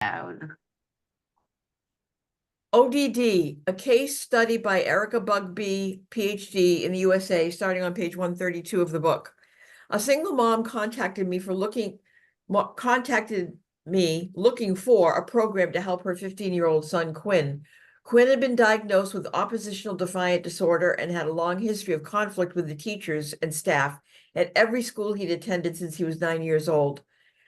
Down. ODD, a case study by Erica Bugbee, PhD in the USA, starting on page 132 of the book. A single mom contacted me looking for a program to help her 15-year-old son, Quinn. Quinn had been diagnosed with oppositional defiant disorder and had a long history of conflict with the teachers and staff at every school he'd attended since he was 9 years old.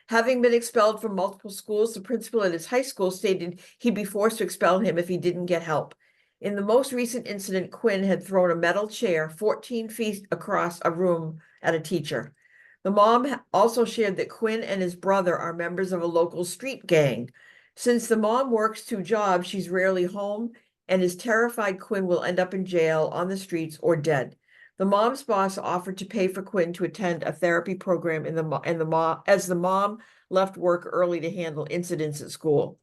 Having been expelled from multiple schools, the principal at his high school stated he'd be forced to expel him if he didn't get help. In the most recent incident, Quinn had thrown a metal chair 14 feet across a room at a teacher. The mom also shared that Quinn and his brother are members of a local street gang. Since the mom works 2 jobs, she's rarely home and is terrified Quinn will end up in jail, on the streets, or dead. The mom's boss offered to pay for Quinn to attend a therapy program as the mom left work early to handle incidents at school.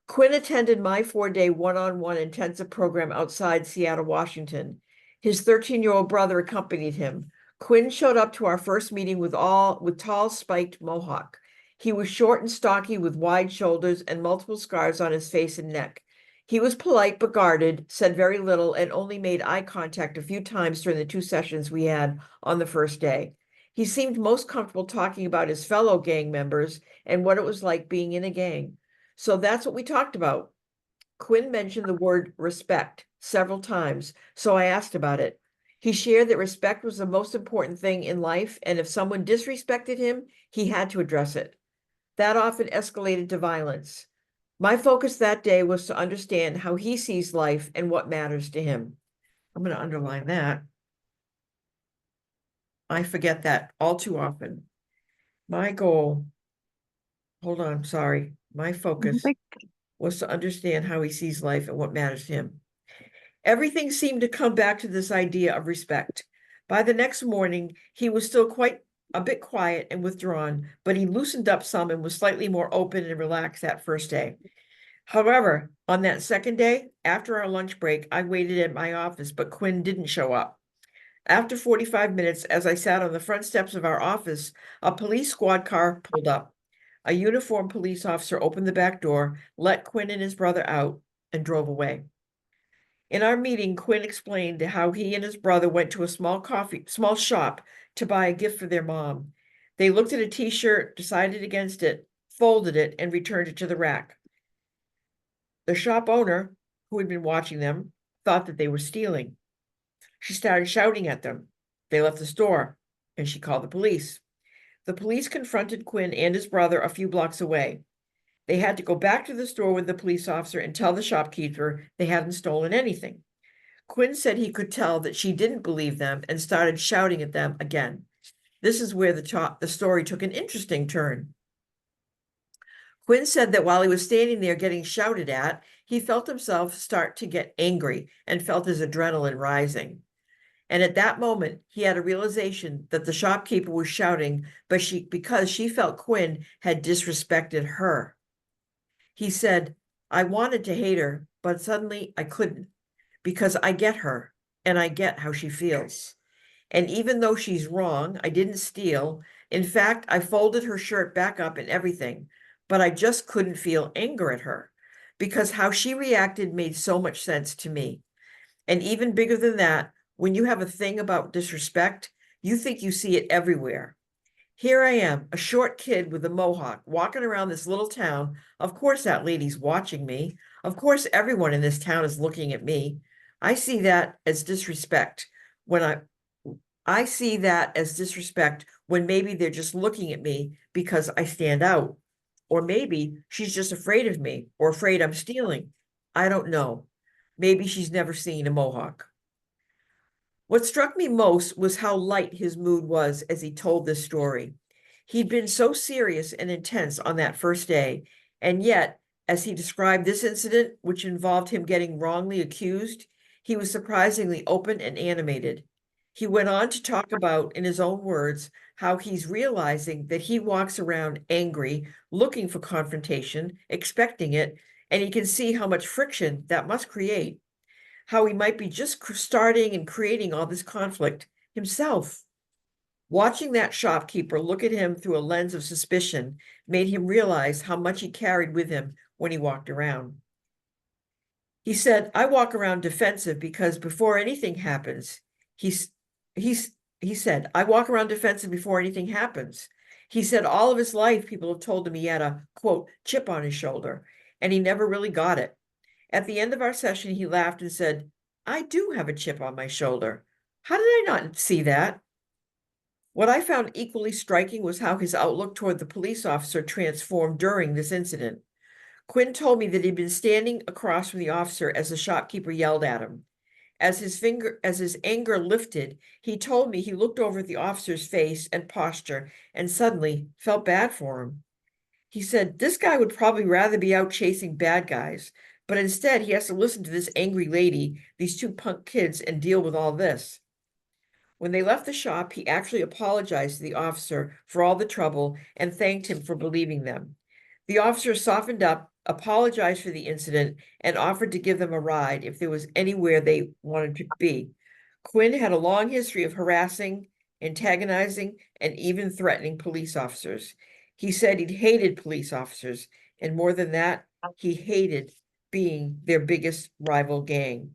Quinn attended my 4-day one-on-one intensive program outside Seattle, Washington. His 13-year-old brother accompanied him. Quinn showed up to our first meeting with tall spiked mohawk. He was short and stocky with wide shoulders and multiple scars on his face and neck. He was polite but guarded, said very little, and only made eye contact a few times during the 2 sessions we had on the first day. He seemed most comfortable talking about his fellow gang members and what it was like being in a gang. So that's what we talked about. Quinn mentioned the word respect several times, so I asked about it. He shared that respect was the most important thing in life, and if someone disrespected him, he had to address it. That often escalated to violence. My focus that day was to understand how he sees life and what matters to him. I'm going to underline that. I forget that all too often. My goal, hold on, sorry. My focus was to understand how he sees life and what matters to him. Everything seemed to come back to this idea of respect. By the next morning, he was still quite a bit quiet and withdrawn, but he loosened up some and was slightly more open and relaxed that first day. However, on that second day, after our lunch break, I waited at my office, but Quinn didn't show up. After 45 minutes, as I sat on the front steps of our office, a police squad car pulled up. A uniformed police officer opened the back door, let Quinn and his brother out, and drove away. In our meeting, Quinn explained how he and his brother went to a small shop to buy a gift for their mom. They looked at a t-shirt, decided against it, folded it, and returned it to the rack. The shop owner, who had been watching them, thought that they were stealing. She started shouting at them. They left the store, and she called the police. The police confronted Quinn and his brother a few blocks away. They had to go back to the store with the police officer and tell the shopkeeper they hadn't stolen anything. Quinn said he could tell that she didn't believe them and started shouting at them again. This is where the story took an interesting turn. Quinn said that while he was standing there getting shouted at, he felt himself start to get angry and felt his adrenaline rising. And at that moment, he had a realization that the shopkeeper was shouting, because she felt Quinn had disrespected her. He said, I wanted to hate her, but suddenly I couldn't, because I get her and I get how she feels. And even though she's wrong, I didn't steal. In fact, I folded her shirt back up and everything, but I just couldn't feel anger at her because how she reacted made so much sense to me. And even bigger than that, when you have a thing about disrespect, you think you see it everywhere. Here I am, a short kid with a mohawk, walking around this little town. Of course, that lady's watching me. Of course, everyone in this town is looking at me. I see that as disrespect when I see that as disrespect when maybe they're just looking at me because I stand out. Or maybe she's just afraid of me or afraid I'm stealing. I don't know. Maybe she's never seen a mohawk. What struck me most was how light his mood was as he told this story. He'd been so serious and intense on that first day, and yet, as he described this incident, which involved him getting wrongly accused, he was surprisingly open and animated. He went on to talk about, in his own words, how he's realizing that he walks around angry, looking for confrontation, expecting it, and he can see how much friction that must create. How he might be just starting and creating all this conflict himself. Watching that shopkeeper look at him through a lens of suspicion made him realize how much he carried with him when he walked around. He said, I walk around defensive because before anything happens, he's, he said, I walk around defensive before anything happens. He said all of his life, people have told him he had a, quote, chip on his shoulder, and he never really got it. At the end of our session, he laughed and said, I do have a chip on my shoulder. How did I not see that? What I found equally striking was how his outlook toward the police officer transformed during this incident. Quinn told me that he'd been standing across from the officer as the shopkeeper yelled at him. As his anger lifted, he told me he looked over at the officer's face and posture and suddenly felt bad for him. He said, this guy would probably rather be out chasing bad guys, but instead he has to listen to this angry lady, these two punk kids, and deal with all this. When they left the shop, he actually apologized to the officer for all the trouble and thanked him for believing them. The officer softened up, apologized for the incident, and offered to give them a ride if there was anywhere they wanted to be. Quinn had a long history of harassing, antagonizing, and even threatening police officers. He said he'd hated police officers, and more than that, he hated being their biggest rival gang.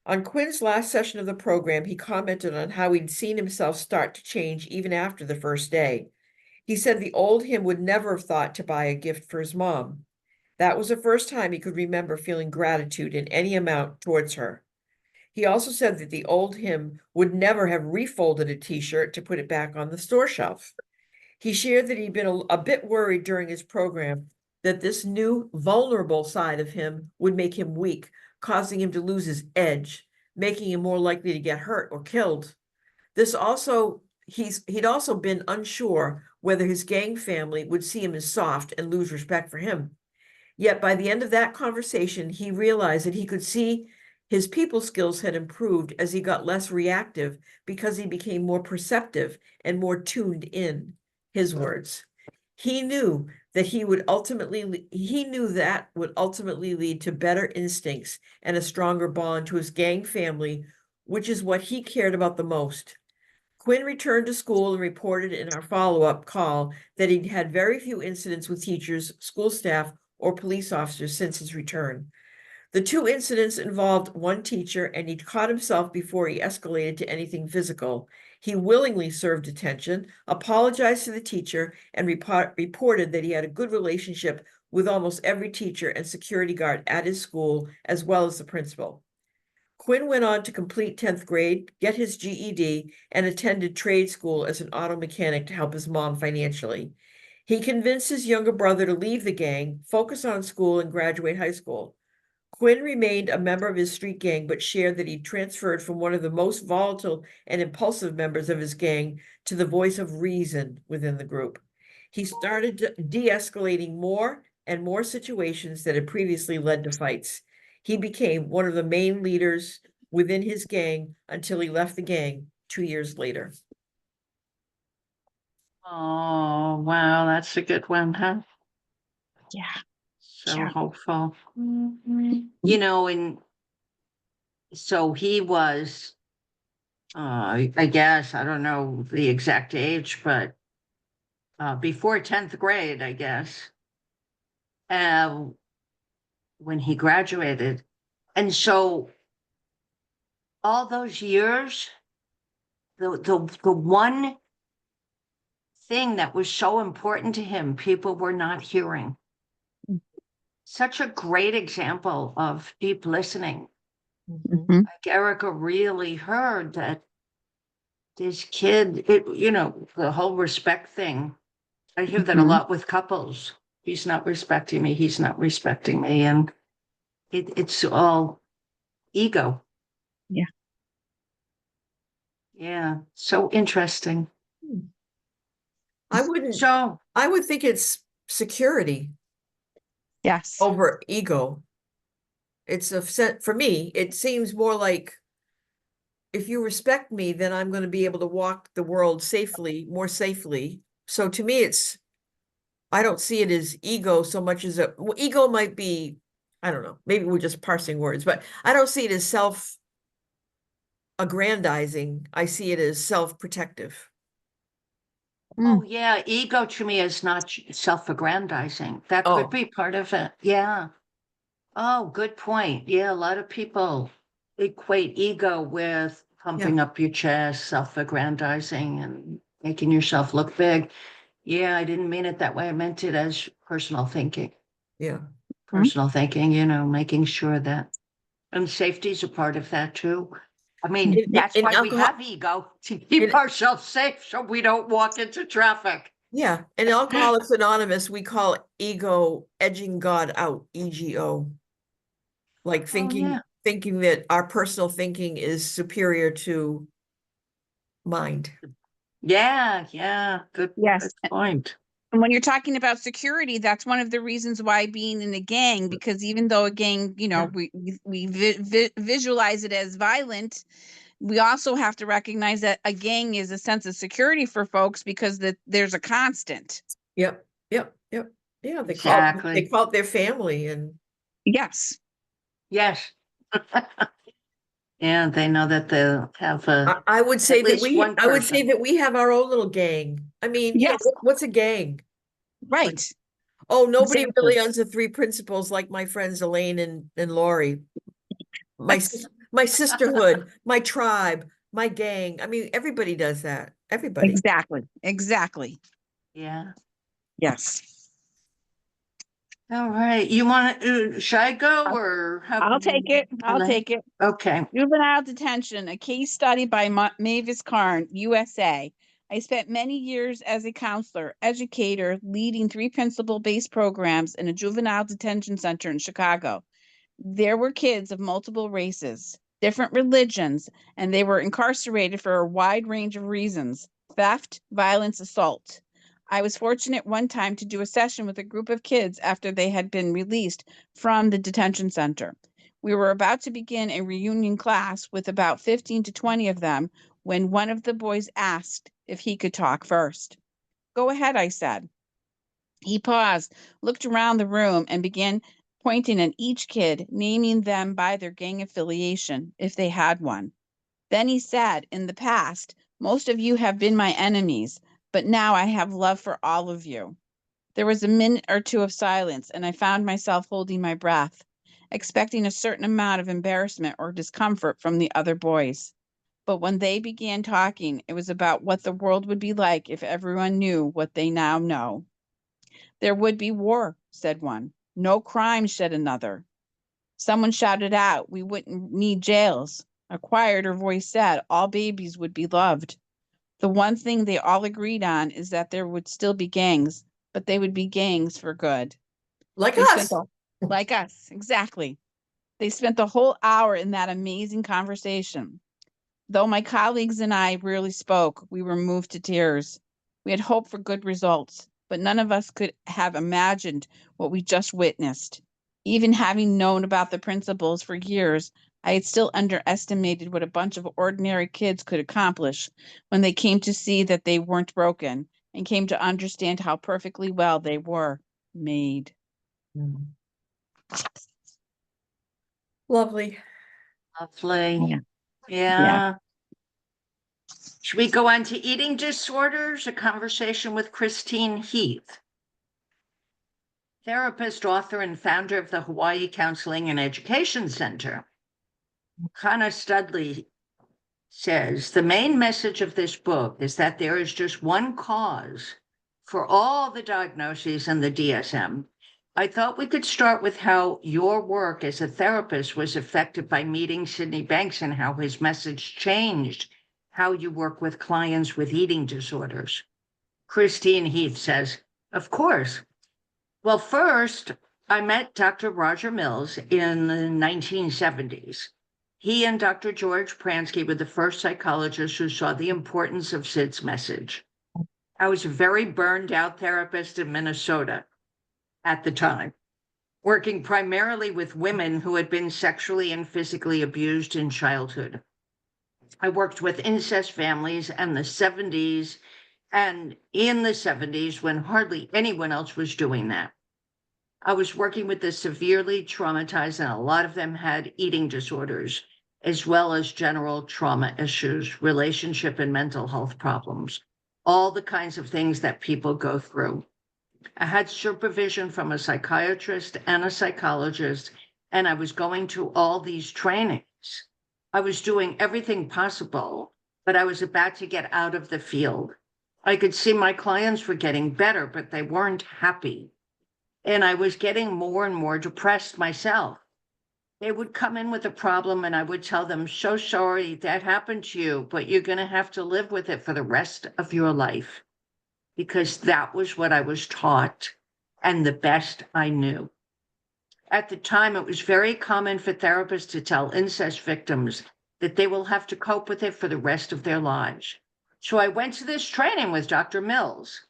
On Quinn's last session of the program, he commented on how he'd seen himself start to change even after the first day. He said the old him would never have thought to buy a gift for his mom. That was the first time he could remember feeling gratitude in any amount towards her. He also said that the old him would never have refolded a t-shirt to put it back on the store shelf. He shared that he'd been a bit worried during his program that this new vulnerable side of him would make him weak, causing him to lose his edge, making him more likely to get hurt or killed. He'd also been unsure whether his gang family would see him as soft and lose respect for him. Yet by the end of that conversation, he realized that he could see his people skills had improved as he got less reactive because he became more perceptive and more tuned in, his words. He knew that would ultimately lead to better instincts and a stronger bond to his gang family, which is what he cared about the most. Quinn returned to school and reported in our follow-up call that he'd had very few incidents with teachers, school staff, or police officers since his return. The two incidents involved one teacher, and he'd caught himself before he escalated to anything physical. He willingly served detention, apologized to the teacher, and reported that he had a good relationship with almost every teacher and security guard at his school, as well as the principal. Quinn went on to complete 10th grade, get his GED, and attended trade school as an auto mechanic to help his mom financially. He convinced his younger brother to leave the gang, focus on school, and graduate high school. Quinn remained a member of his street gang, but shared that he transferred from one of the most volatile and impulsive members of his gang to the voice of reason within the group. He started de-escalating more and more situations that had previously led to fights. He became one of the main leaders within his gang until he left the gang 2 years later. Oh, wow, that's a good one, huh? Yeah. So hopeful. You know, and so he was, I guess, I don't know the exact age, but before 10th grade, I guess, when he graduated. And so all those years, the one thing that was so important to him, people were not hearing. Such a great example of deep listening. Mhm. Like Erica really heard that this kid, the whole respect thing. I hear that a lot with couples. He's not respecting me. He's not respecting me. And it's all ego. Yeah. Yeah. So interesting. I would think it's security Yes. over ego. It's for me, it seems more like if you respect me, then I'm going to be able to walk the world more safely. So to me, I don't see it as ego so much as ego might be, I don't know, maybe we're just parsing words, but I don't see it as self-aggrandizing. I see it as self-protective. Oh, yeah, ego to me is not self-aggrandizing. That Oh. could be part of it. Yeah. Oh, good point. Yeah, a lot of people equate ego with pumping up your chest, self-aggrandizing and making yourself look big. Yeah, I didn't mean it that way. I meant it as personal thinking. Yeah. Personal thinking, you know, making sure that, and safety is a part of that too. I mean, that's In why we alcohol, have ego, to keep ourselves safe so we don't walk into traffic. yeah, in Alcoholics Anonymous, we call ego edging God out, EGO. Like yeah. thinking that our personal thinking is superior to mind. Yeah, good Yes. point. And when you're talking about security, that's one of the reasons why being in a gang, because even though a gang, you know, we visualize it as violent, we also have to recognize that a gang is a sense of security for folks because there's a constant. Yep. Yeah, they Exactly. call it their family, and Yes. Yes. And they know that they'll have I would say at that least one I would say person. that we have our own little gang. I mean, Yes. what's a gang? Right. Oh, nobody Exactly. really owns the three principles like my friends Elaine and Lori. My sisterhood, my tribe, my gang. I mean, everybody does that. Everybody. Exactly. Yeah. Yes. All right. You want to, should I go or have? I'll take it. Okay. Juvenile Detention, a case study by Mavis Karn, USA. I spent many years as a counselor, educator, leading 3 principal-based programs in a juvenile detention center in Chicago. There were kids of multiple races, different religions, and they were incarcerated for a wide range of reasons: theft, violence, assault. I was fortunate one time to do a session with a group of kids after they had been released from the detention center. We were about to begin a reunion class with about 15 to 20 of them when one of the boys asked if he could talk first. Go ahead, I said. He paused, looked around the room, and began pointing at each kid, naming them by their gang affiliation, if they had one. Then he said, in the past, most of you have been my enemies, but now I have love for all of you. There was a minute or two of silence, and I found myself holding my breath, expecting a certain amount of embarrassment or discomfort from the other boys. But when they began talking, it was about what the world would be like if everyone knew what they now know. There would be war, said one. No crime, said another. Someone shouted out, we wouldn't need jails. A quieter voice said, all babies would be loved. The one thing they all agreed on is that there would still be gangs, but they would be gangs for good. Like us. Like us, exactly. They spent the whole hour in that amazing conversation. Though my colleagues and I rarely spoke, we were moved to tears. We had hoped for good results, but none of us could have imagined what we just witnessed. Even having known about the principles for years, I had still underestimated what a bunch of ordinary kids could accomplish when they came to see that they weren't broken and came to understand how perfectly well they were made. Lovely. Lovely. Yeah. Yeah. Should we go on to eating disorders? A conversation with Christine Heath, therapist, author, and founder of the Hawaii Counseling and Education Center. Hannah Studley says, the main message of this book is that there is just one cause for all the diagnoses in the DSM. I thought we could start with how your work as a therapist was affected by meeting Sydney Banks and how his message changed how you work with clients with eating disorders. Christine Heath says, of course. Well, first, I met Dr. Roger Mills in the 1970s. He and Dr. George Pransky were the first psychologists who saw the importance of Sid's message. I was a very burned out therapist in Minnesota at the time, working primarily with women who had been sexually and physically abused in childhood. I worked with incest families in the 70s and in the 70s when hardly anyone else was doing that. I was working with the severely traumatized, and a lot of them had eating disorders, as well as general trauma issues, relationship and mental health problems. all the kinds of things that people go through. I had supervision from a psychiatrist and a psychologist, and I was going to all these trainings. I was doing everything possible, but I was about to get out of the field. I could see my clients were getting better, but they weren't happy. And I was getting more and more depressed myself. They would come in with a problem and I would tell them, so sorry that happened to you, but you're going to have to live with it for the rest of your life. Because that was what I was taught and the best I knew. At the time, it was very common for therapists to tell incest victims that they will have to cope with it for the rest of their lives. So I went to this training with Dr. Mills.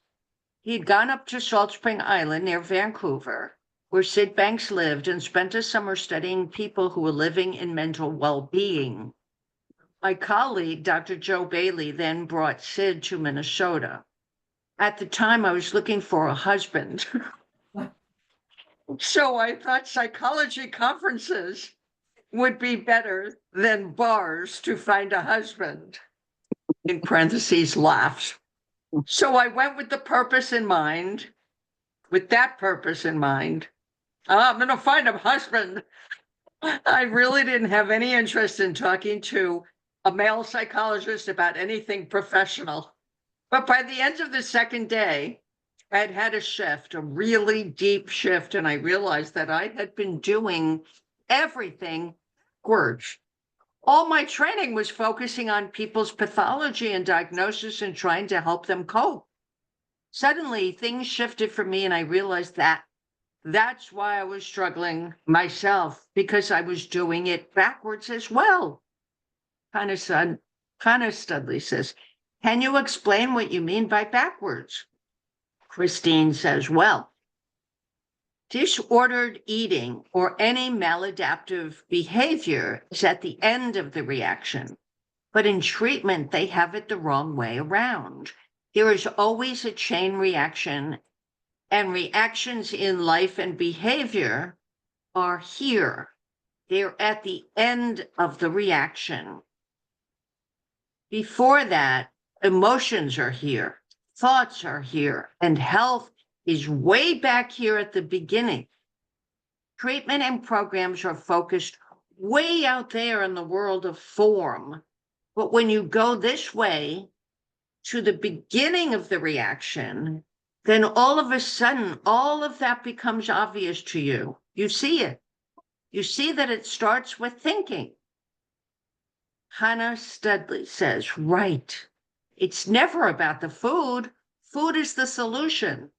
He'd gone up to Salt Spring Island near Vancouver, where Sid Banks lived, and spent a summer studying people who were living in mental well-being. My colleague, Dr. Joe Bailey, then brought Sid to Minnesota. At the time, I was looking for a husband. So I thought psychology conferences would be better than bars to find a husband. In parentheses, laughs. So I went with the purpose in mind, with that purpose in mind. I'm going to find a husband. I really didn't have any interest in talking to a male psychologist about anything professional. But by the end of the second day, I had had a shift, a really deep shift, and I realized that I had been doing everything backwards. All my training was focusing on people's pathology and diagnosis and trying to help them cope. Suddenly, things shifted for me, and I realized that that's why I was struggling myself, because I was doing it backwards as well. Kind of Studley says, can you explain what you mean by backwards? Christine says, well, disordered eating or any maladaptive behavior is at the end of the reaction, but in treatment, they have it the wrong way around. There is always a chain reaction, and reactions in life and behavior are here. They're at the end of the reaction. Before that, emotions are here, thoughts are here, and health is way back here at the beginning. Treatment and programs are focused way out there in the world of form. But when you go this way to the beginning of the reaction, then all of a sudden, all of that becomes obvious to you. You see it. You see that it starts with thinking. Hannah Studley says, right. It's never about the food. Food is the solution.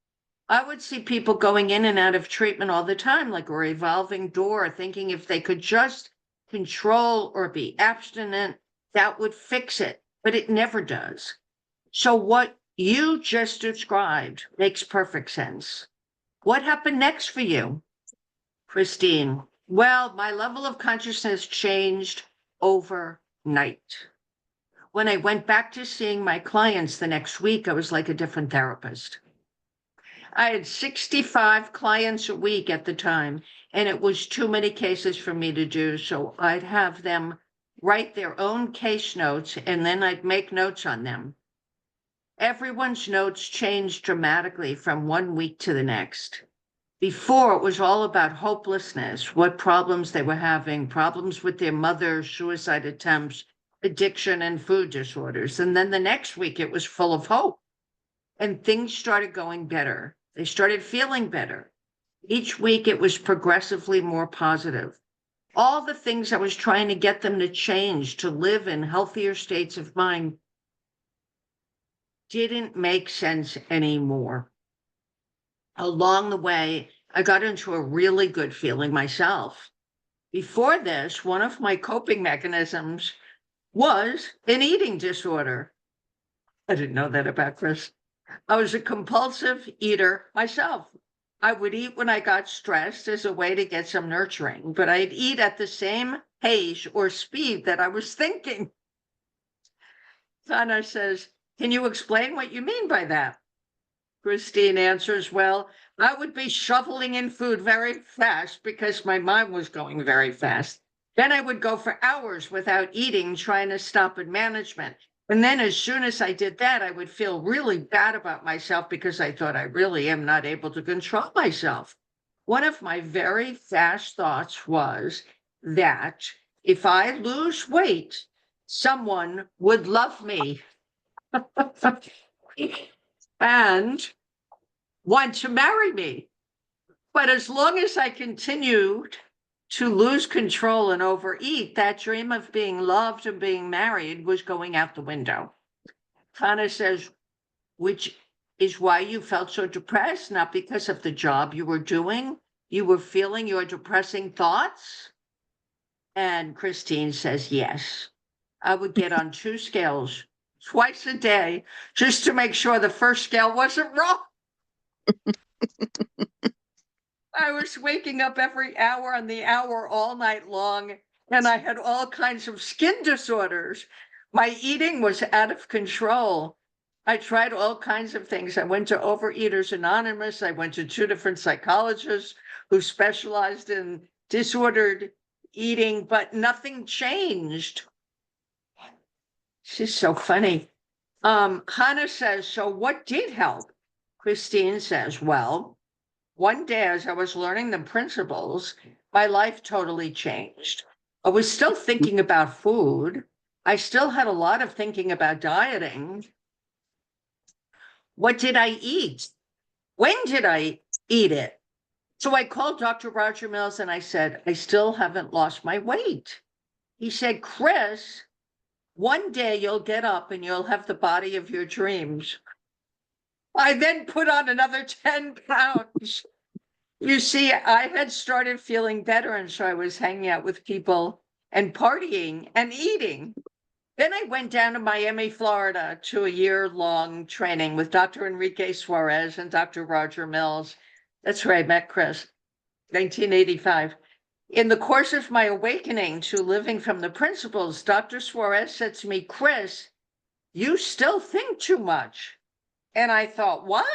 I would see people going in and out of treatment all the time, like a revolving door, thinking if they could just control or be abstinent, that would fix it, but it never does. So what you just described makes perfect sense. What happened next for you? Christine, well, my level of consciousness changed overnight. When I went back to seeing my clients the next week, I was like a different therapist. I had 65 clients a week at the time, and it was too many cases for me to do. So I'd have them write their own case notes, and then I'd make notes on them. Everyone's notes changed dramatically from one week to the next. Before, it was all about hopelessness, what problems they were having, problems with their mother, suicide attempts, addiction, and food disorders. And then the next week, it was full of hope. And things started going better. They started feeling better. Each week, it was progressively more positive. All the things I was trying to get them to change, to live in healthier states of mind, didn't make sense anymore. Along the way, I got into a really good feeling myself. Before this, one of my coping mechanisms was an eating disorder. I didn't know that about Chris. I was a compulsive eater myself. I would eat when I got stressed as a way to get some nurturing, but I'd eat at the same pace or speed that I was thinking. Sana says, can you explain what you mean by that? Christine answers, well, I would be shoveling in food very fast because my mind was going very fast. Then I would go for hours without eating, trying to stop at management. And then as soon as I did that, I would feel really bad about myself because I thought I really am not able to control myself. One of my very fast thoughts was that if I lose weight, someone would love me and want to marry me. But as long as I continued to lose control and overeat, that dream of being loved and being married was going out the window. Hannah says, which is why you felt so depressed, not because of the job you were doing. You were feeling your depressing thoughts? And Christine says, yes. I would get on 2 scales twice a day just to make sure the first scale wasn't wrong. I was waking up every hour on the hour all night long, and I had all kinds of skin disorders. My eating was out of control. I tried all kinds of things. I went to Overeaters Anonymous. I went to 2 different psychologists who specialized in disordered eating, but nothing changed. She's so funny. Hannah says, so what did help? Christine says, well, one day as I was learning the principles, my life totally changed. I was still thinking about food. I still had a lot of thinking about dieting. What did I eat? When did I eat it? So I called Dr. Roger Mills and I said, I still haven't lost my weight. He said, Chris, one day you'll get up and you'll have the body of your dreams. I then put on another 10 pounds. You see, I had started feeling better, and so I was hanging out with people and partying and eating. Then I went down to Miami, Florida, to a year-long training with Dr. Enrique Suarez and Dr. Roger Mills. That's where I met Chris, 1985. In the course of my awakening to living from the principles, Dr. Suarez said to me, Chris, you still think too much. And I thought, what?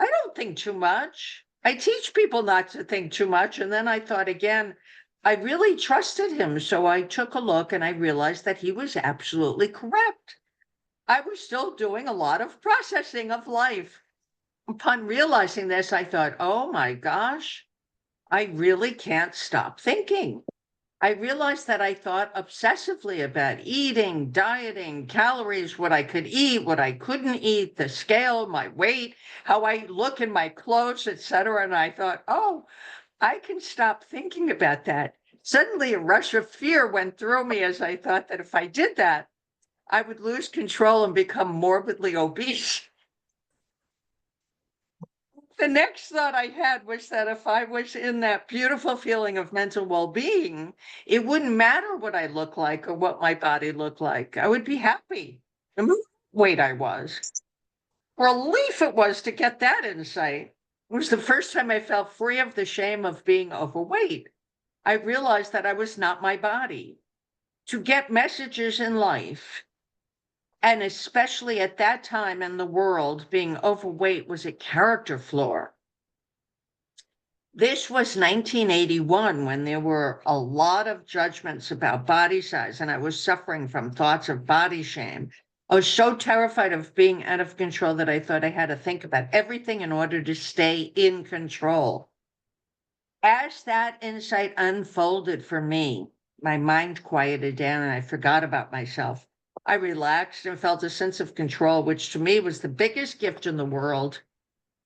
I don't think too much. I teach people not to think too much. And then I thought again, I really trusted him. So I took a look and I realized that he was absolutely correct. I was still doing a lot of processing of life. Upon realizing this, I thought, oh my gosh, I really can't stop thinking. I realized that I thought obsessively about eating, dieting, calories, what I could eat, what I couldn't eat, the scale, my weight, how I look in my clothes, etc. And I thought, oh, I can stop thinking about that. Suddenly a rush of fear went through me as I thought that if I did that, I would lose control and become morbidly obese. The next thought I had was that if I was in that beautiful feeling of mental well-being, it wouldn't matter what I looked like or what my body looked like. I would be happy. The weight I was. Relief it was to get that insight. It was the first time I felt free of the shame of being overweight. I realized that I was not my body. To get messages in life, and especially at that time in the world, being overweight was a character flaw. This was 1981 when there were a lot of judgments about body size, and I was suffering from thoughts of body shame. I was so terrified of being out of control that I thought I had to think about everything in order to stay in control. As that insight unfolded for me, my mind quieted down and I forgot about myself. I relaxed and felt a sense of control, which to me was the biggest gift in the world.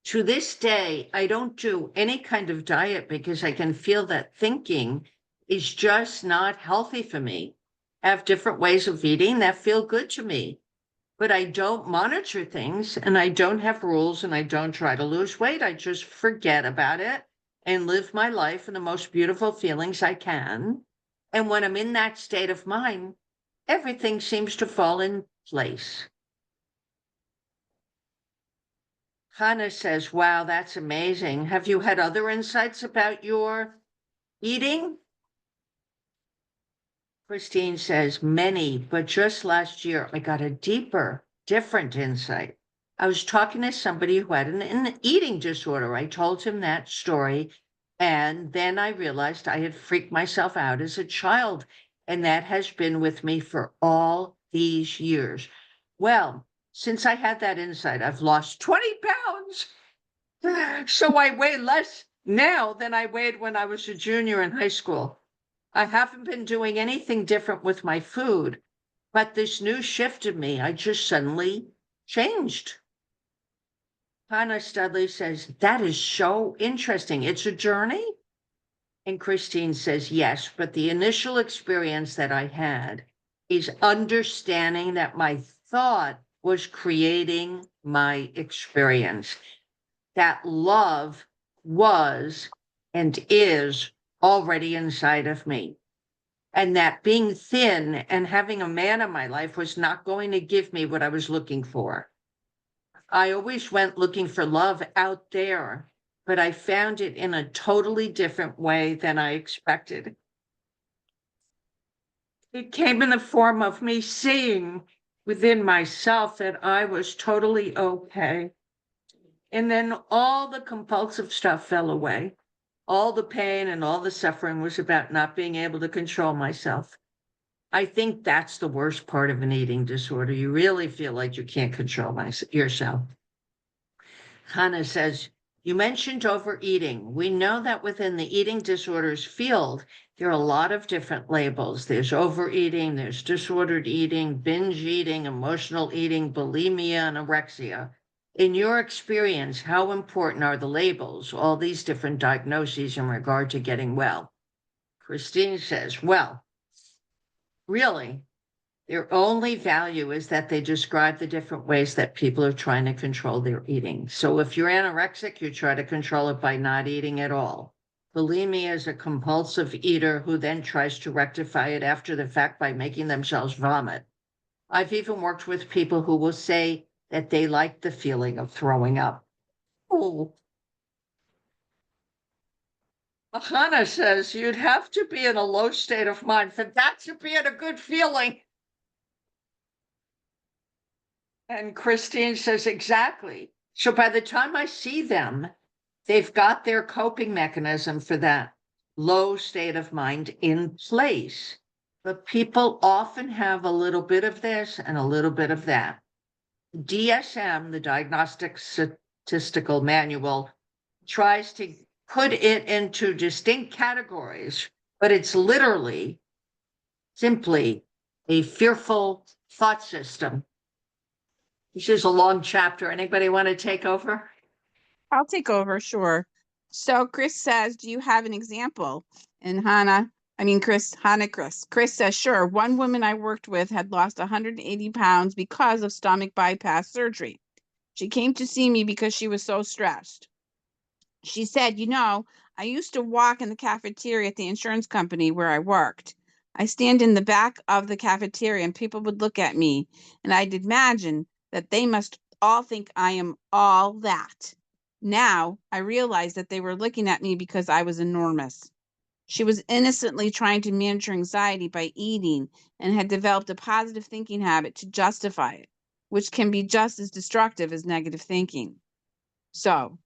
To this day, I don't do any kind of diet because I can feel that thinking is just not healthy for me. I have different ways of eating that feel good to me, but I don't monitor things and I don't have rules and I don't try to lose weight. I just forget about it and live my life in the most beautiful feelings I can. And when I'm in that state of mind, everything seems to fall in place. Hannah says, wow, that's amazing. Have you had other insights about your eating? Christine says, many, but just last year, I got a deeper, different insight. I was talking to somebody who had an eating disorder. I told him that story, and then I realized I had freaked myself out as a child, and that has been with me for all these years? Well, since I had that insight, I've lost 20 pounds. So I weigh less now than I weighed when I was a junior in high school. I haven't been doing anything different with my food, but this new shift in me, I just suddenly changed. Hannah Studley says, that is so interesting. It's a journey. And Christine says, yes, but the initial experience that I had is understanding that my thought was creating my experience, that love was and is already inside of me. And that being thin and having a man in my life was not going to give me what I was looking for. I always went looking for love out there, but I found it in a totally different way than I expected. It came in the form of me seeing within myself that I was totally okay. And then all the compulsive stuff fell away. All the pain and all the suffering was about not being able to control myself. I think that's the worst part of an eating disorder. You really feel like you can't control yourself. Hannah says, you mentioned overeating. We know that within the eating disorders field, there are a lot of different labels. There's overeating, there's disordered eating, binge eating, emotional eating, bulimia, and anorexia. In your experience, how important are the labels, all these different diagnoses in regard to getting well? Christine says, well, really, their only value is that they describe the different ways that people are trying to control their eating. So if you're anorexic, you try to control it by not eating at all. Bulimia is a compulsive eater who then tries to rectify it after the fact by making themselves vomit. I've even worked with people who will say that they like the feeling of throwing up. Oh. Hannah says you'd have to be in a low state of mind for that to be in a good feeling. And Christine says, exactly. So by the time I see them, they've got their coping mechanism for that low state of mind in place. But people often have a little bit of this and a little bit of that. DSM, the Diagnostic Statistical Manual, tries to put it into distinct categories, but it's literally simply a fearful thought system. This is a long chapter. Anybody want to take over? I'll take over, sure. So Chris says, do you have an example? And Chris says, sure. One woman I worked with had lost 180 pounds because of stomach bypass surgery. She came to see me because she was so stressed. She said, I used to walk in the cafeteria at the insurance company where I worked. I stand in the back of the cafeteria and people would look at me, and I'd imagine that they must all think I am all that. Now I realize that they were looking at me because I was enormous. She was innocently trying to manage her anxiety by eating and had developed a positive thinking habit to justify it, which can be just as destructive as negative thinking. So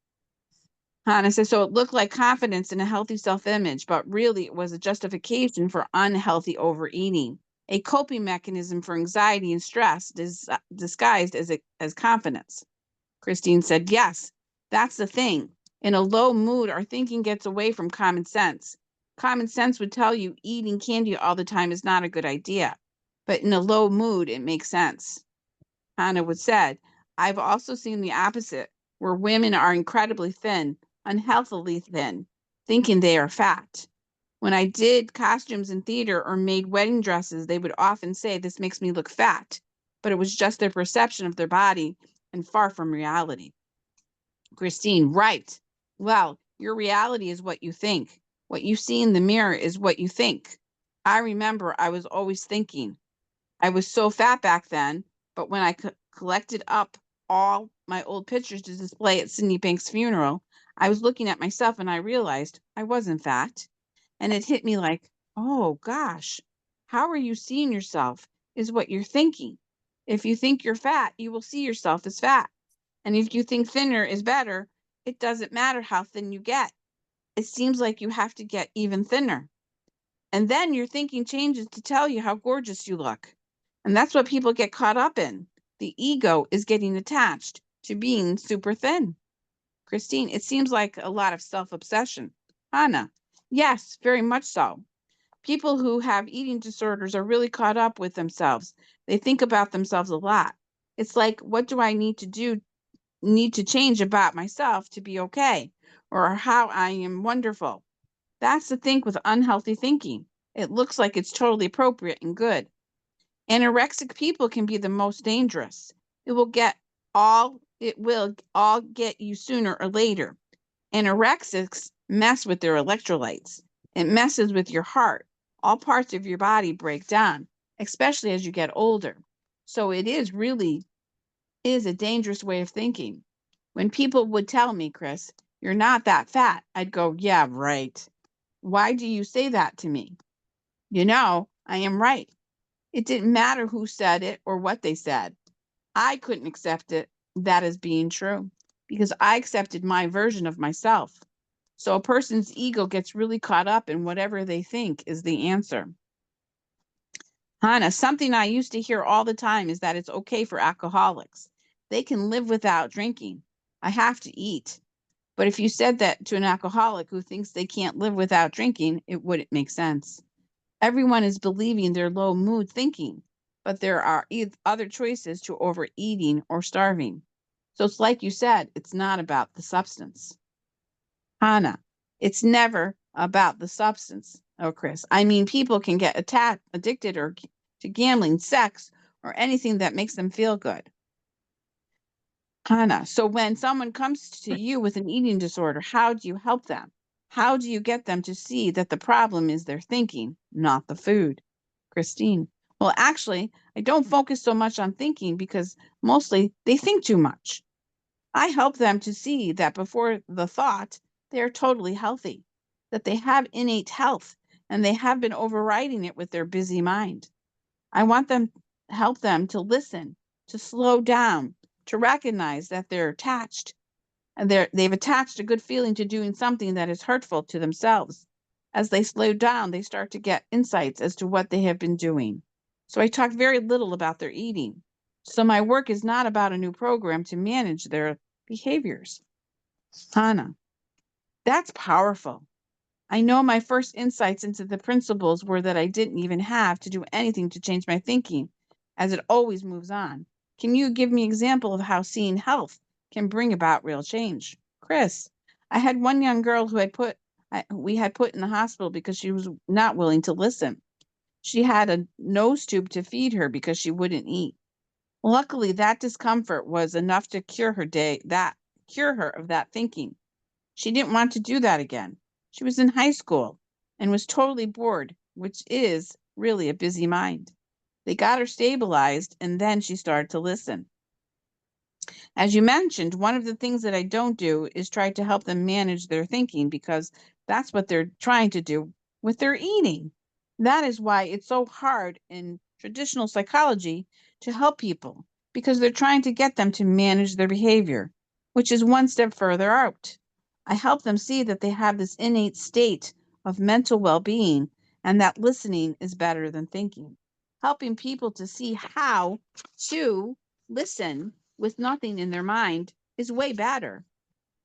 Hannah says, so it looked like confidence in a healthy self-image, but really it was a justification for unhealthy overeating, a coping mechanism for anxiety and stress disguised as confidence. Christine said, yes, that's the thing. In a low mood, our thinking gets away from common sense. Common sense would tell you eating candy all the time is not a good idea, but in a low mood, it makes sense. Hannah would said, I've also seen the opposite, where women are incredibly thin, unhealthily thin, thinking they are fat. When I did costumes in theater or made wedding dresses, they would often say, this makes me look fat, but it was just their perception of their body and far from reality. Christine, right. Well, your reality is what you think. What you see in the mirror is what you think. I remember I was always thinking. I was so fat back then, but when I collected up all my old pictures to display at Sydney Banks' funeral, I was looking at myself and I realized I wasn't fat. And it hit me like, oh gosh, how are you seeing yourself is what you're thinking. If you think you're fat, you will see yourself as fat. And if you think thinner is better, it doesn't matter how thin you get. It seems like you have to get even thinner. And then your thinking changes to tell you how gorgeous you look. And that's what people get caught up in. The ego is getting attached to being super thin. Christine, it seems like a lot of self-obsession. Hannah, yes, very much so. People who have eating disorders are really caught up with themselves. They think about themselves a lot. It's like, what do I need to change about myself to be okay? Or how I am wonderful. That's the thing with unhealthy thinking. It looks like it's totally appropriate and good. Anorexic people can be the most dangerous. It will all get you sooner or later. Anorexics mess with their electrolytes. It messes with your heart. All parts of your body break down, especially as you get older. So it is a dangerous way of thinking. When people would tell me, Chris, you're not that fat, I'd go, yeah, right. Why do you say that to me? You know, I am right. It didn't matter who said it or what they said. I couldn't accept that as being true because I accepted my version of myself. So a person's ego gets really caught up in whatever they think is the answer. Hannah, something I used to hear all the time is that it's okay for alcoholics. They can live without drinking. I have to eat. But if you said that to an alcoholic who thinks they can't live without drinking, it wouldn't make sense. Everyone is believing their low mood thinking, but there are other choices to overeating or starving. So it's like you said, it's not about the substance. Hannah, it's never about the substance. Oh, Chris, I mean, people can get addicted to gambling, sex, or anything that makes them feel good. Hannah, so when someone comes to you with an eating disorder, how do you help them? How do you get them to see that the problem is their thinking, not the food? Christine, well, actually, I don't focus so much on thinking because mostly they think too much. I help them to see that before the thought, they are totally healthy, that they have innate health, and they have been overriding it with their busy mind. I want them help them to listen, to slow down, to recognize that they're attached, and they've attached a good feeling to doing something that is hurtful to themselves. As they slow down, they start to get insights as to what they have been doing. So I talk very little about their eating. So my work is not about a new program to manage their behaviors. Hannah, that's powerful. I know my first insights into the principles were that I didn't even have to do anything to change my thinking, as it always moves on. Can you give me an example of how seeing health can bring about real change? Chris, I had one young girl who we had put in the hospital because she was not willing to listen. She had a nose tube to feed her because she wouldn't eat. Luckily, that discomfort was enough to cure her of that thinking. She didn't want to do that again. She was in high school and was totally bored, which is really a busy mind. They got her stabilized and then she started to listen. As you mentioned, one of the things that I don't do is try to help them manage their thinking because that's what they're trying to do with their eating. That is why it's so hard in traditional psychology to help people because they're trying to get them to manage their behavior, which is one step further out. I help them see that they have this innate state of mental well-being and that listening is better than thinking. Helping people to see how to listen with nothing in their mind is way better.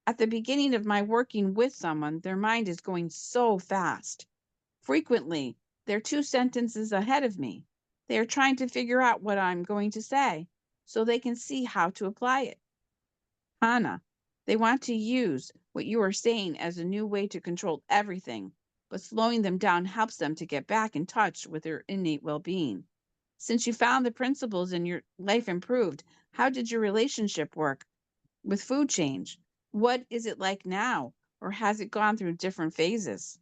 At the beginning of my working with someone, their mind is going so fast. Frequently, they're 2 sentences ahead of me. They are trying to figure out what I'm going to say so they can see how to apply it. Hannah, they want to use what you are saying as a new way to control everything, but slowing them down helps them to get back in touch with their innate well-being. Since you found the principles and your life improved, how did your relationship work with food change? What is it like now? Or has it gone through different phases?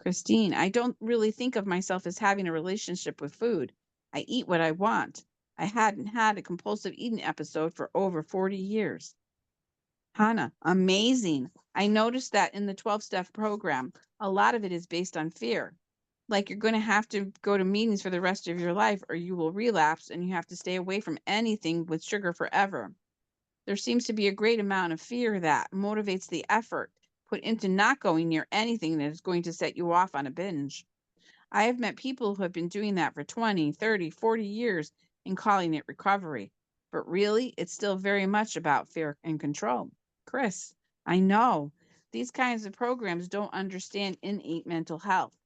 Christine, I don't really think of myself as having a relationship with food. I eat what I want. I hadn't had a compulsive eating episode for over 40 years. Hannah, amazing. I noticed that in the 12-step program, a lot of it is based on fear. Like you're going to have to go to meetings for the rest of your life or you will relapse and you have to stay away from anything with sugar forever. There seems to be a great amount of fear that motivates the effort put into not going near anything that is going to set you off on a binge. I have met people who have been doing that for 20, 30, 40 years and calling it recovery. But really, it's still very much about fear and control. Chris, I know these kinds of programs don't understand innate mental health.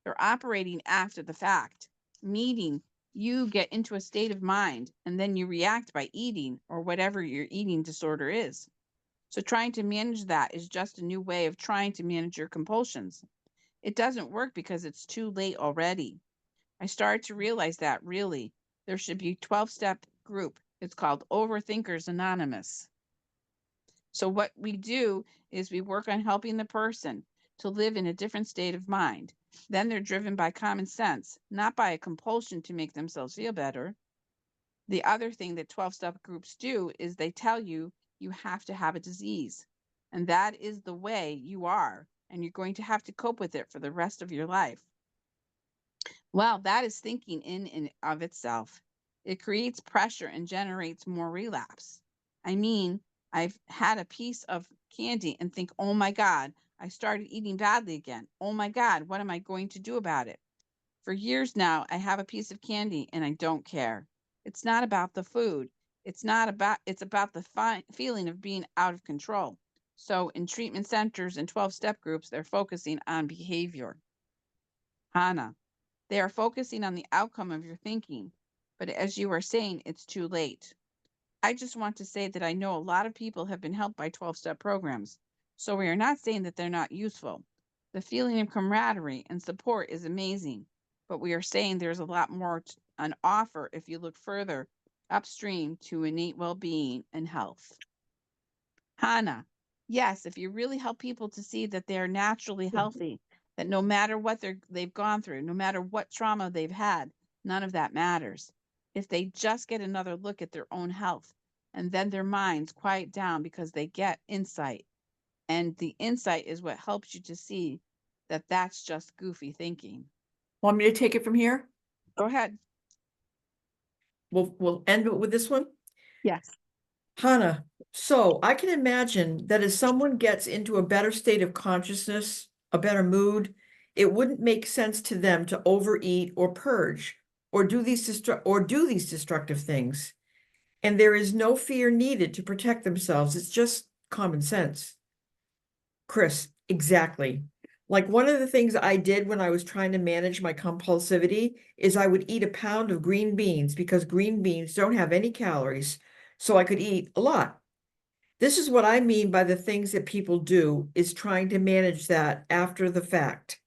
They're operating after the fact, meaning you get into a state of mind and then you react by eating or whatever your eating disorder is. So trying to manage that is just a new way of trying to manage your compulsions. It doesn't work because it's too late already. I started to realize that really there should be a 12-step group. It's called Overthinkers Anonymous. So what we do is we work on helping the person to live in a different state of mind. Then they're driven by common sense, not by a compulsion to make themselves feel better. The other thing that 12-step groups do is they tell you you have to have a disease. And that is the way you are. And you're going to have to cope with it for the rest of your life. Well, that is thinking in and of itself. It creates pressure and generates more relapse. I mean, I've had a piece of candy and think, oh my God, I started eating badly again. Oh my God, what am I going to do about it? For years now, I have a piece of candy and I don't care. It's not about the food. It's about the feeling of being out of control. So in treatment centers and 12-step groups, they're focusing on behavior. Hannah, they are focusing on the outcome of your thinking. But as you are saying, it's too late. I just want to say that I know a lot of people have been helped by 12-step programs. So we are not saying that they're not useful. The feeling of camaraderie and support is amazing. But we are saying there's a lot more on offer if you look further upstream to innate well-being and health. Hannah, yes, if you really help people to see that they are naturally healthy, that no matter what they've gone through, no matter what trauma they've had, none of that matters. If they just get another look at their own health, and then their minds quiet down because they get insight. And the insight is what helps you to see that that's just goofy thinking. Want me to take it from here? Go ahead. We'll end it with this one. Yes. Hannah, so I can imagine that as someone gets into a better state of consciousness, a better mood, it wouldn't make sense to them to overeat or purge or do these destructive things. And there is no fear needed to protect themselves. It's just common sense. Chris, exactly. Like one of the things I did when I was trying to manage my compulsivity is I would eat a pound of green beans because green beans don't have any calories, so I could eat a lot. This is what I mean by the things that people do is trying to manage that after the fact.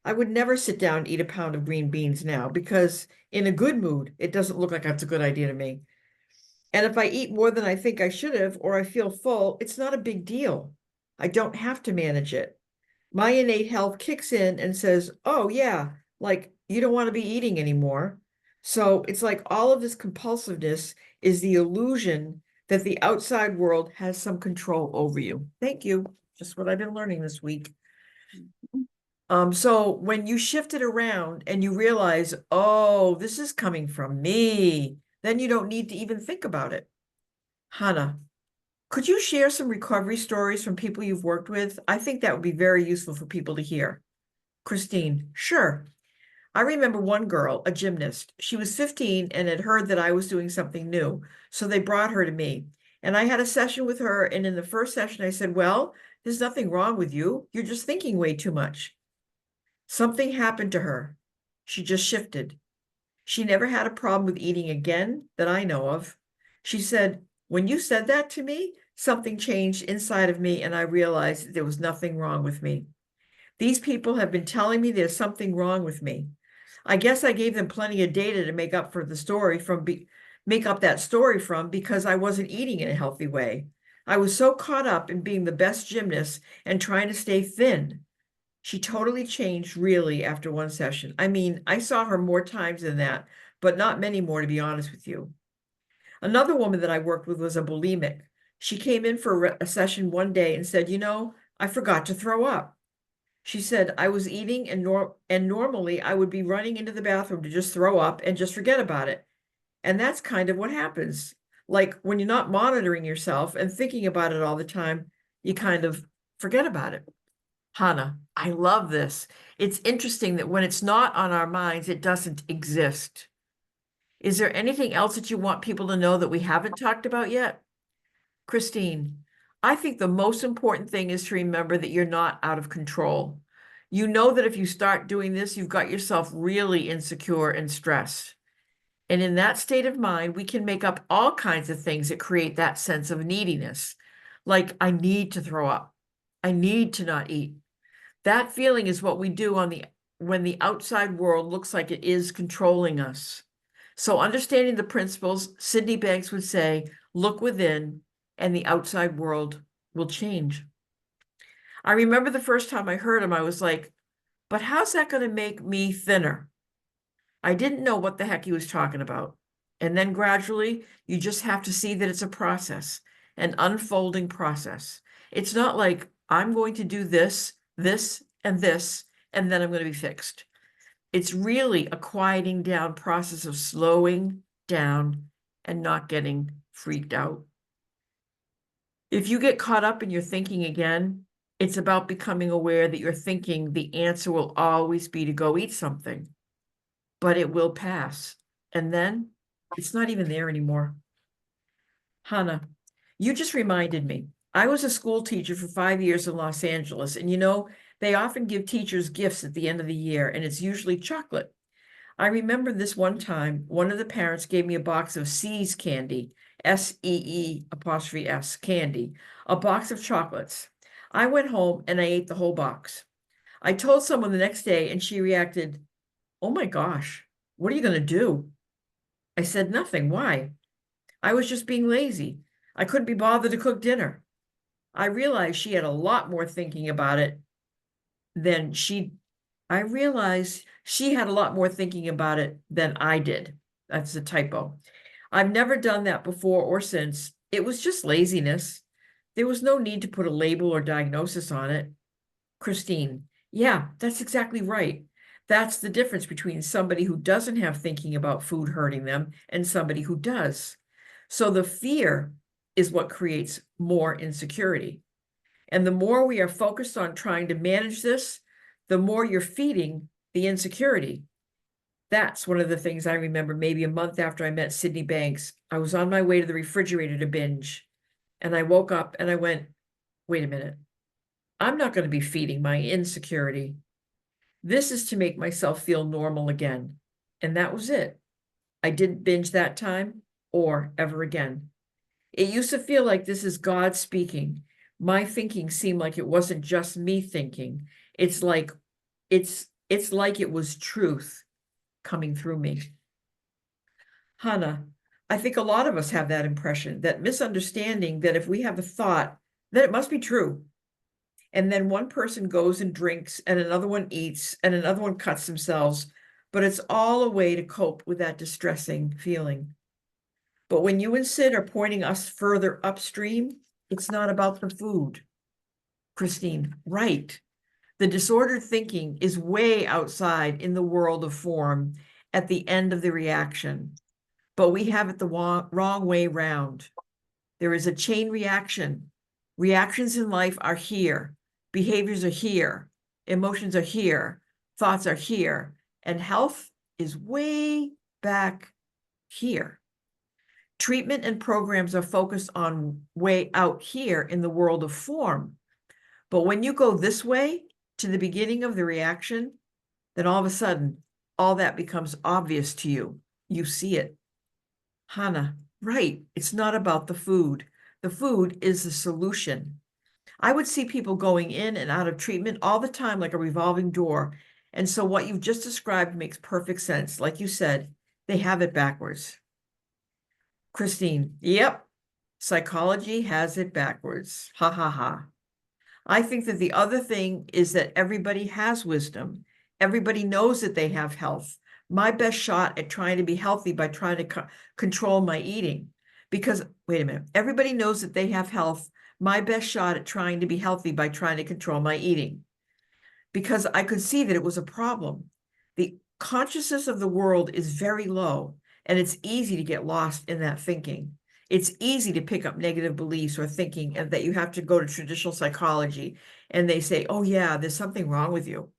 I would never sit down and eat a pound of green beans now because in a good mood, it doesn't look like that's a good idea to me. And if I eat more than I think I should have, or I feel full, it's not a big deal. I don't have to manage it. My innate health kicks in and says, oh yeah, like you don't want to be eating anymore. So it's like all of this compulsiveness is the illusion that the outside world has some control over you. Thank you. Just what I've been learning this week. So when you shift it around and you realize, oh, this is coming from me, then you don't need to even think about it. Hannah, could you share some recovery stories from people you've worked with? I think that would be very useful for people to hear. Christine, sure. I remember one girl, a gymnast. She was 15 and had heard that I was doing something new. So they brought her to me. And I had a session with her. And in the first session, I said, well, there's nothing wrong with you. You're just thinking way too much. Something happened to her. She just shifted. She never had a problem with eating again that I know of. She said, when you said that to me, something changed inside of me and I realized there was nothing wrong with me. These people have been telling me there's something wrong with me. I guess I gave them plenty of data to make up that story from because I wasn't eating in a healthy way. I was so caught up in being the best gymnast and trying to stay thin. She totally changed really after one session. I mean, I saw her more times than that, but not many more, to be honest with you. Another woman that I worked with was a bulimic. She came in for a session one day and said, I forgot to throw up. She said, I was eating and normally I would be running into the bathroom to just throw up and just forget about it. And that's kind of what happens. Like when you're not monitoring yourself and thinking about it all the time, you kind of forget about it. Hannah, I love this. It's interesting that when it's not on our minds, it doesn't exist. Is there anything else that you want people to know that we haven't talked about yet? Christine, I think the most important thing is to remember that you're not out of control. You know that if you start doing this, you've got yourself really insecure and stressed. And in that state of mind, we can make up all kinds of things that create that sense of neediness. Like, I need to throw up. I need to not eat. That feeling is what we do when the outside world looks like it is controlling us. So understanding the principles, Sydney Banks would say, look within and the outside world will change. I remember the first time I heard him, I was like, but how's that going to make me thinner? I didn't know what the heck he was talking about. And then gradually, you just have to see that it's a process, an unfolding process. It's not like I'm going to do this, this, and this, and then I'm going to be fixed. It's really a quieting down process of slowing down and not getting freaked out. If you get caught up in your thinking again, it's about becoming aware that you're thinking the answer will always be to go eat something, but it will pass. And then it's not even there anymore. Hannah, you just reminded me. I was a school teacher for 5 years in Los Angeles, and they often give teachers gifts at the end of the year, and it's usually chocolate. I remember this one time, one of the parents gave me a box of See's candy, SEE''S candy, a box of chocolates. I went home and I ate the whole box. I told someone the next day and she reacted, oh my gosh, what are you going to do? I said, nothing. Why? I was just being lazy. I couldn't be bothered to cook dinner. I realized she had a lot more thinking about it than I realized she had a lot more thinking about it than I did. That's a typo. I've never done that before or since. It was just laziness. There was no need to put a label or diagnosis on it. Christine, yeah, that's exactly right. That's the difference between somebody who doesn't have thinking about food hurting them and somebody who does. So the fear is what creates more insecurity. And the more we are focused on trying to manage this, the more you're feeding the insecurity. That's one of the things I remember maybe a month after I met Sydney Banks. I was on my way to the refrigerator to binge. And I woke up and I went, wait a minute. I'm not going to be feeding my insecurity. This is to make myself feel normal again. And that was it. I didn't binge that time or ever again. It used to feel like this is God speaking. My thinking seemed like it wasn't just me thinking. It's like it was truth coming through me. Hannah, I think a lot of us have that impression, that misunderstanding that if we have a thought, that it must be true. And then one person goes and drinks and another one eats and another one cuts themselves, but it's all a way to cope with that distressing feeling. But when you and Sid are pointing us further upstream, it's not about the food. Christine, right. The disordered thinking is way outside in the world of form at the end of the reaction, but we have it the wrong way round. There is a chain reaction. Reactions in life are here. Behaviors are here. Emotions are here. Thoughts are here. And health is way back here. Treatment and programs are focused on way out here in the world of form. But when you go this way to the beginning of the reaction, then all of a sudden, all that becomes obvious to you. You see it. Hannah, right. It's not about the food. The food is the solution. I would see people going in and out of treatment all the time like a revolving door. And so what you've just described makes perfect sense. Like you said, they have it backwards. Christine, yep, psychology has it backwards. Ha ha ha. I think that the other thing is that everybody has wisdom. Everybody knows that they have health. My best shot at trying to be healthy by trying to control my eating. Because, wait a minute, everybody knows that they have health. My best shot at trying to be healthy by trying to control my eating. Because I could see that it was a problem. The consciousness of the world is very low, and it's easy to get lost in that thinking. It's easy to pick up negative beliefs or thinking and that you have to go to traditional psychology and they say, oh yeah, there's something wrong with you.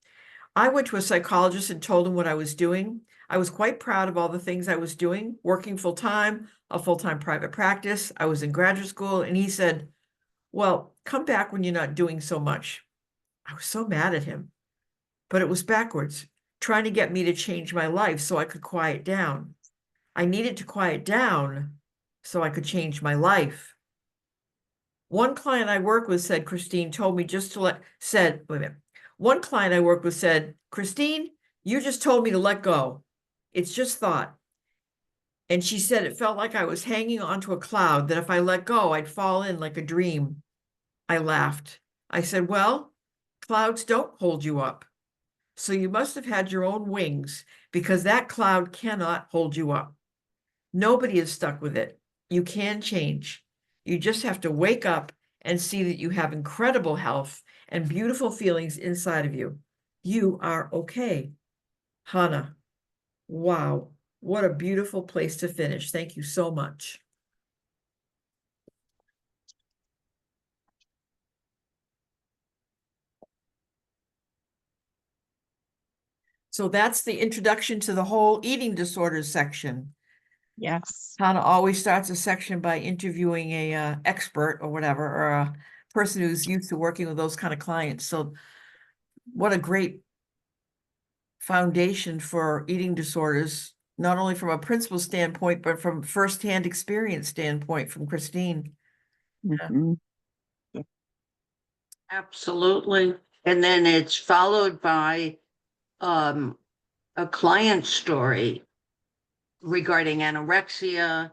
I went to a psychologist and told him what I was doing. I was quite proud of all the things I was doing, working full-time, a full-time private practice. I was in graduate school, and he said, well, come back when you're not doing so much. I was so mad at him, but it was backwards, trying to get me to change my life so I could quiet down. I needed to quiet down so I could change my life. One client I work with said, Christine told me just to wait a minute. One client I work with said, Christine, you just told me to let go. It's just thought. And she said it felt like I was hanging onto a cloud, that if I let go, I'd fall in like a dream. I laughed. I said, well, clouds don't hold you up. So you must have had your own wings, because that cloud cannot hold you up. Nobody is stuck with it. You can change. You just have to wake up and see that you have incredible health and beautiful feelings inside of you. You are okay. Hannah, wow, what a beautiful place to finish. Thank you so much. So that's the introduction to the whole eating disorders section. Yes. Hannah always starts a section by interviewing a expert or whatever, or a person who's used to working with those kind of clients. So what a great foundation for eating disorders, not only from a principal standpoint, but from firsthand experience standpoint from Christine. Mhm. Absolutely. And then it's followed by a client story regarding anorexia,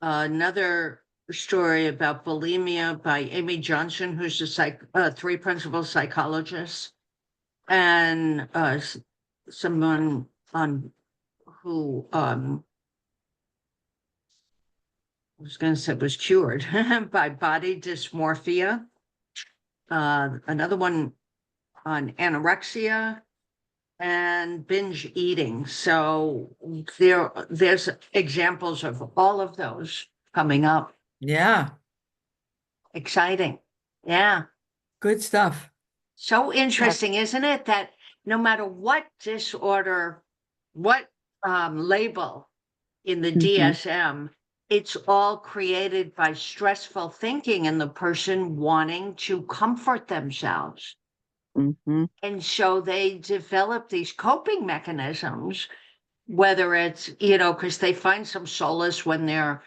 another story about bulimia by Amy Johnson, who's a three principal psychologist, and someone on who I was going to say was cured by body dysmorphia. Another one on anorexia and binge eating. So there's examples of all of those coming up. Yeah, Exciting. Yeah. good stuff. So interesting, isn't it? That no matter what disorder, what label in the DSM, it's all created by stressful thinking and the person wanting to comfort themselves. Mhm. And so they develop these coping mechanisms, whether it's, because they find some solace when they're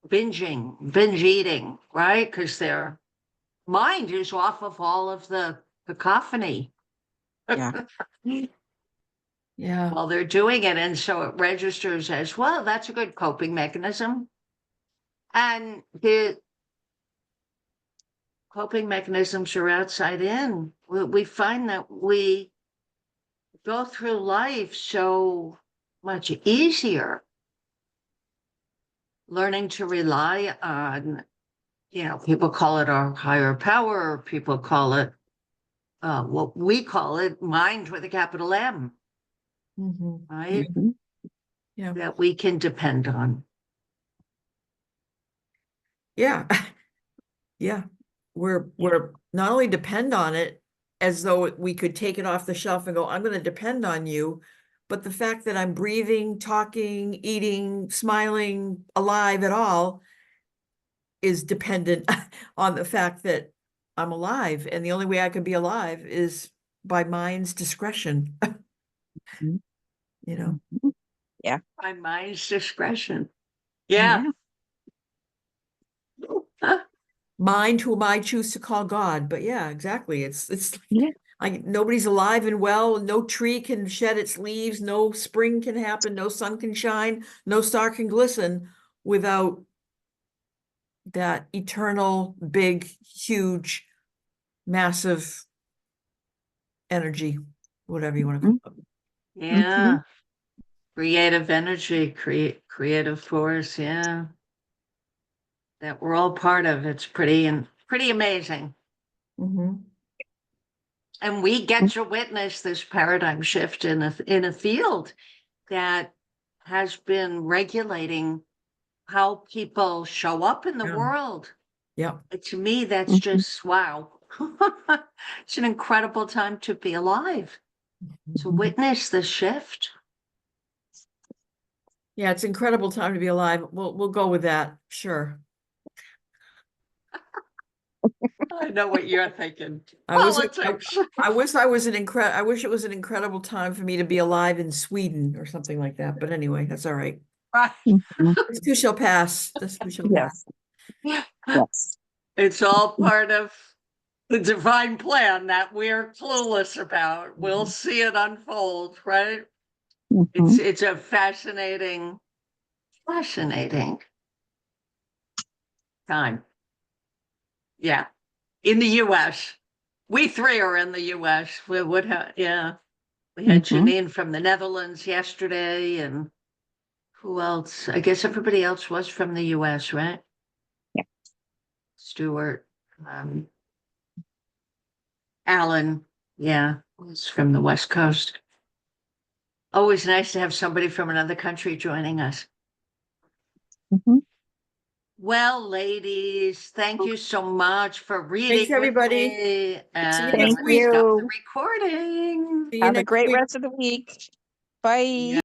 binge eating, right? Because their mind is off of all of the cacophony. Yeah. Yeah. While they're doing it. And so it registers as, well, that's a good coping mechanism. And the coping mechanisms are outside in. We find that we go through life so much easier, learning to rely on, people call it our higher power, people call it what we call it, mind with a capital M, Mhm. right? Mhm. Yeah. That we can depend on. Yeah. Yeah. We're not only depend on it as though we could take it off the shelf and go, I'm going to depend on you, but the fact that I'm breathing, talking, eating, smiling, alive at all is dependent on the fact that I'm alive. And the only way I can be alive is by mind's discretion, Mhm. you know? Yeah. By mind's discretion. Yeah. Mind whom I choose to call God. But yeah, exactly. It's Yeah. nobody's alive and well. No tree can shed its leaves. No spring can happen. No sun can shine. No star can glisten without that eternal, big, huge, massive energy, whatever you want to call it. Yeah. Creative energy, creative force. Yeah. That we're all part of. It's pretty amazing. Mhm. And we get to witness this paradigm shift in a field that has been regulating how people show up in the Yeah. world. Yeah. To me, that's just wow. It's an incredible time to be alive, to witness the shift. Yeah, it's an incredible time to be alive. We'll go with that. Sure. I know what you're thinking. I wish Politics. I wish I was I wish it was an incredible time for me to be alive in Sweden or something like that. But anyway, that's all right. Right. This too shall pass. This too shall pass. Yes. Yes. It's all part of the divine plan that we're clueless about. We'll see it unfold, right? It's a fascinating time. Yeah. In the US. We three are in the US. We would have, yeah. We had Janine from the Netherlands yesterday, and who else? I guess everybody else was from the US, right? Yeah. Stuart, Alan, yeah, was from the West Coast. Always nice to have somebody from another country joining us. Well, ladies, thank you so much for reading. Thanks, everybody. with me, and Thank let's stop you. the recording. See you Have a next great week. rest of the week. Bye. Yeah.